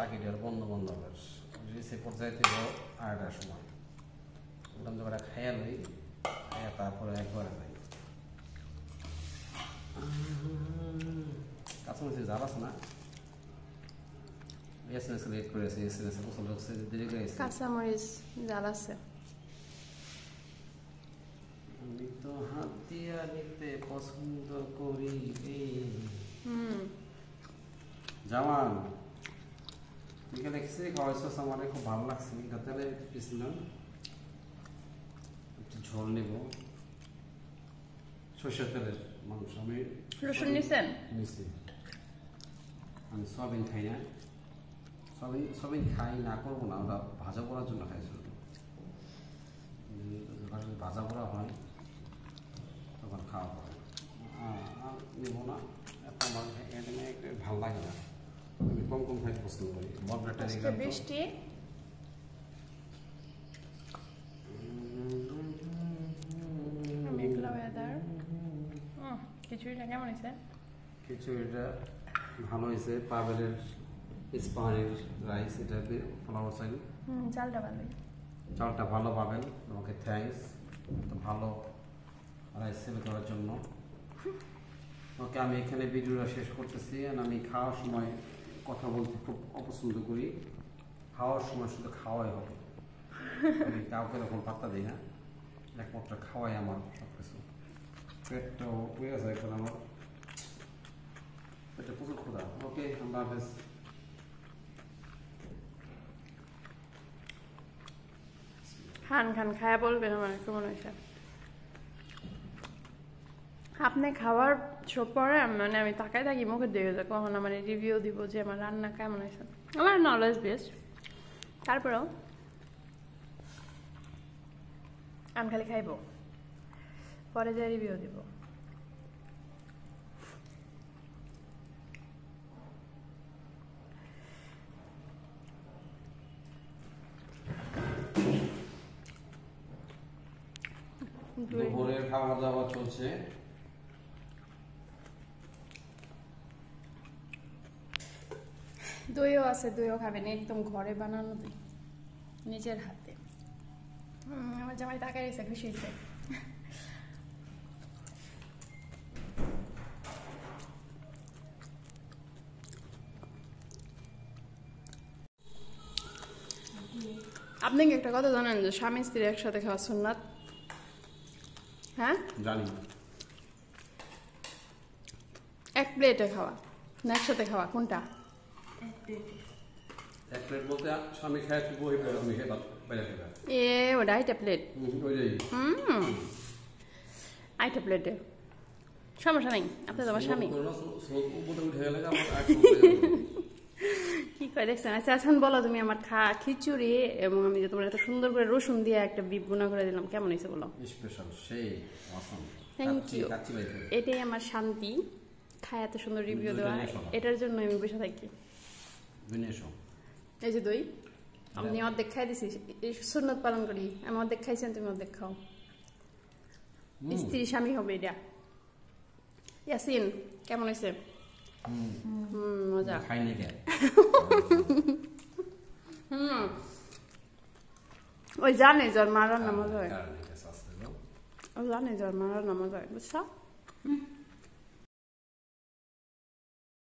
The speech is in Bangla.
পাখিটার বন্ধ বন্ধ সে পর্যায়ে থেকে আড়াইটার সময় বললাম যে ওরা খাইয়া লই খাইয়া তারপরে একবারে যাই কাছাকাছি জাল আছে না এসএনএস লেট করেছে এসএনএস পছন্দ হচ্ছে দেরি করে এসে কাঁচামরিচ জাল আছে আমি তো হাত দিয়া নিতে পছন্দ করি জামান বিকেলে খিচুড়ি খাওয়াইছ আমার খুব ভালো লাগছে তেলে দিয়েছিলাম একটু ঝোল নেব সরষের তেলের মাংস আমি রসুন নিছেন নিচ্ছি আমি সয়াবিন খাই না সয়াবিন খাই না করবো না ওরা ভাজা করার জন্য খাইছিল ভাজা করা হয় তখন খাওয়া পড়ে নেব না এত আমার ভালো লাগে না আমি কম কম খাইতে পছন্দ করি বড়টা বৃষ্টি মেঘলা ওয়েদার খিচুড়িটা কেমন হয়েছে খিচুড়িটা ভালো হয়েছে পাবেলের ইস্পাহানির রাইস এটা ফ্লাওয়ার চাইল চালটা ভালো পাবেন তোমাকে থ্যাঙ্কস ভালো রাইস সেল করার জন্য ওকে আমি এখানে ভিডিওটা শেষ করতেছি আমি খাওয়ার সময় কথা বলতে খুব অপছন্দ করি খাওয়ার সময় শুধু খাওয়াই হবে আমি কাউকে এরকম পাত্তা দিই না একমাত্র খাওয়াই আমার সব কিছু পেটটাও হয়ে আছে এখন আমার পেটে প্রচুর ক্ষুধা ওকে আল্লাহ হাফেজ খান খান খায়া বলবেন আমার কেমন হয়েছে আপনি খাওয়ার পরে মানে আমি তাকাই থাকি মুখে দিয়ে যায় কখন আমার রিভিউ দিব যে আমার রান্না কেমন হয়েছে আমার নলেজ বেশ তারপরেও আমি খালি খাইব পরে যে রিভিউ দিব দুপুরের খাওয়া দাওয়া চলছে দইও আছে দইও খাবেন একদম ঘরে বানানো দই নিজের হাতে আমার জামাই তাকাই রয়েছে খুশি হয়েছে আপনি কি একটা কথা জানেন যে স্বামী স্ত্রী একসাথে খাওয়া সুন্নাত হ্যাঁ জানি এক প্লেটে খাওয়া না একসাথে খাওয়া কোনটা এক প্লেট বলতে স্বামী খায় তুই বই প্লেট আমি খেয়ে বাইরে খেয়ে এ ওটা আইটা প্লেট ওইটাই আইটা প্লেটে সমস্যা নাই আপনি তোমার স্বামী কি করে দেখছেন আচ্ছা এখন বলো তুমি আমার খিচুড়ি এবং আমি যে তোমার এত সুন্দর করে রসুন দিয়ে একটা বিপ বোনা করে দিলাম কেমন হয়েছে বলো স্পেশাল সেই অসাম থ্যাংক ইউ এটাই আমার শান্তি খায় এত সুন্দর রিভিউ দেওয়া এটার জন্য আমি বসে থাকি এই যে দই আপনি অর্ধেক খাই দিছি সুন্নত পালন করি আমি অর্ধেক খাইছেন তুমি অর্ধেক খাও স্ত্রী স্বামী হবে এটা ইয়াসিন কেমন হয়েছে মজা খাইনি কে ওই জানে জ্বর মারার নাম মজা হয় ও জানে জ্বর মারার নাম মজা হয় বুঝছো